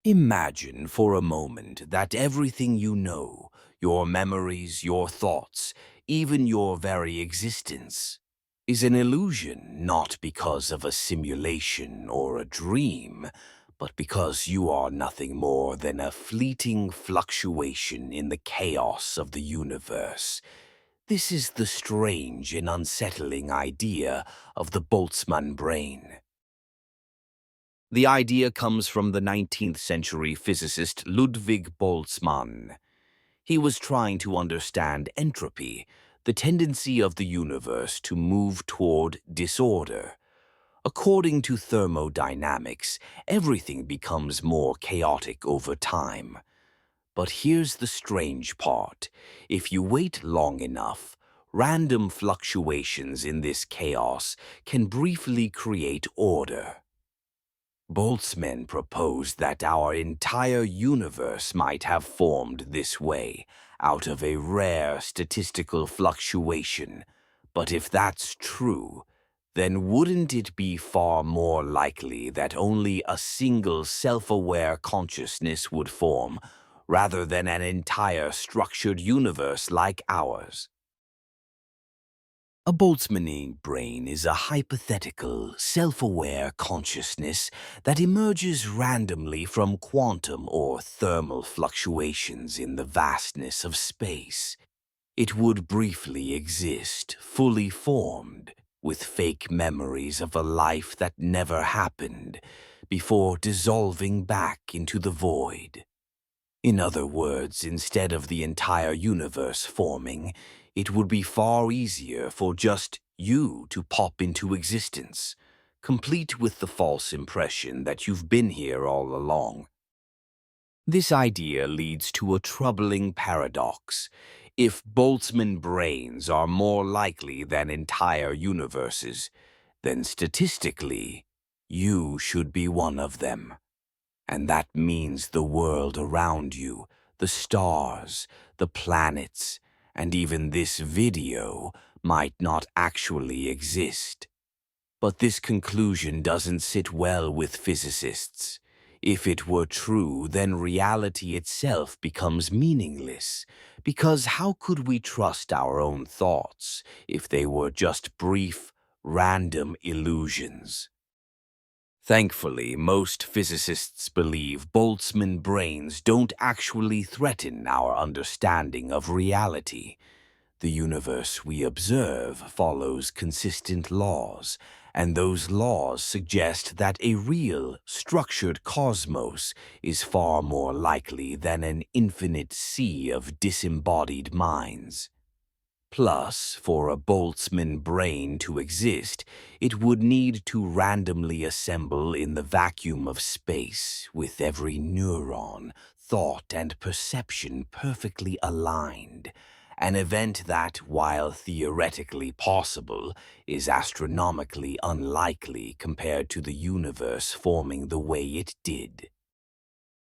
Imagine for a moment that everything you know, your memories, your thoughts, even your very existence, is an illusion not because of a simulation or a dream, but because you are nothing more than a fleeting fluctuation in the chaos of the universe. This is the strange and unsettling idea of the Boltzmann brain. The idea comes from the 19th century physicist Ludwig Boltzmann. He was trying to understand entropy, the tendency of the universe to move toward disorder. According to thermodynamics, everything becomes more chaotic over time. But here's the strange part. If you wait long enough, random fluctuations in this chaos can briefly create order. Boltzmann proposed that our entire universe might have formed this way, out of a rare statistical fluctuation. But if that's true, then wouldn't it be far more likely that only a single self-aware consciousness would form, rather than an entire structured universe like ours? A Boltzmann brain is a hypothetical, self-aware consciousness that emerges randomly from quantum or thermal fluctuations in the vastness of space. It would briefly exist, fully formed, with fake memories of a life that never happened, before dissolving back into the void. In other words, instead of the entire universe forming, it would be far easier for just you to pop into existence, complete with the false impression that you've been here all along. This idea leads to a troubling paradox. If Boltzmann brains are more likely than entire universes, then statistically, you should be one of them. And that means the world around you, the stars, the planets, and even this video might not actually exist. But this conclusion doesn't sit well with physicists. If it were true, then reality itself becomes meaningless, because how could we trust our own thoughts if they were just brief, random illusions? Thankfully, most physicists believe Boltzmann brains don't actually threaten our understanding of reality. The universe we observe follows consistent laws, and those laws suggest that a real, structured cosmos is far more likely than an infinite sea of disembodied minds. Plus, for a Boltzmann brain to exist, it would need to randomly assemble in the vacuum of space, with every neuron, thought, and perception perfectly aligned. An event that, while theoretically possible, is astronomically unlikely compared to the universe forming the way it did.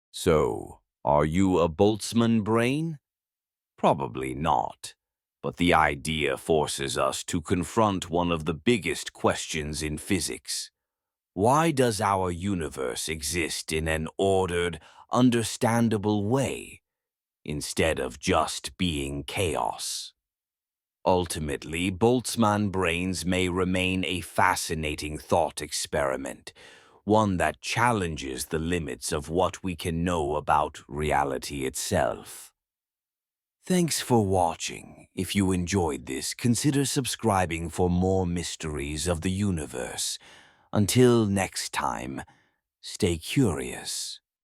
So, are you a Boltzmann brain? Probably not. But the idea forces us to confront one of the biggest questions in physics. Why does our universe exist in an ordered, understandable way, instead of just being chaos? Ultimately, Boltzmann brains may remain a fascinating thought experiment, one that challenges the limits of what we can know about reality itself. Thanks for watching. If you enjoyed this, consider subscribing for more mysteries of the universe. Until next time, stay curious.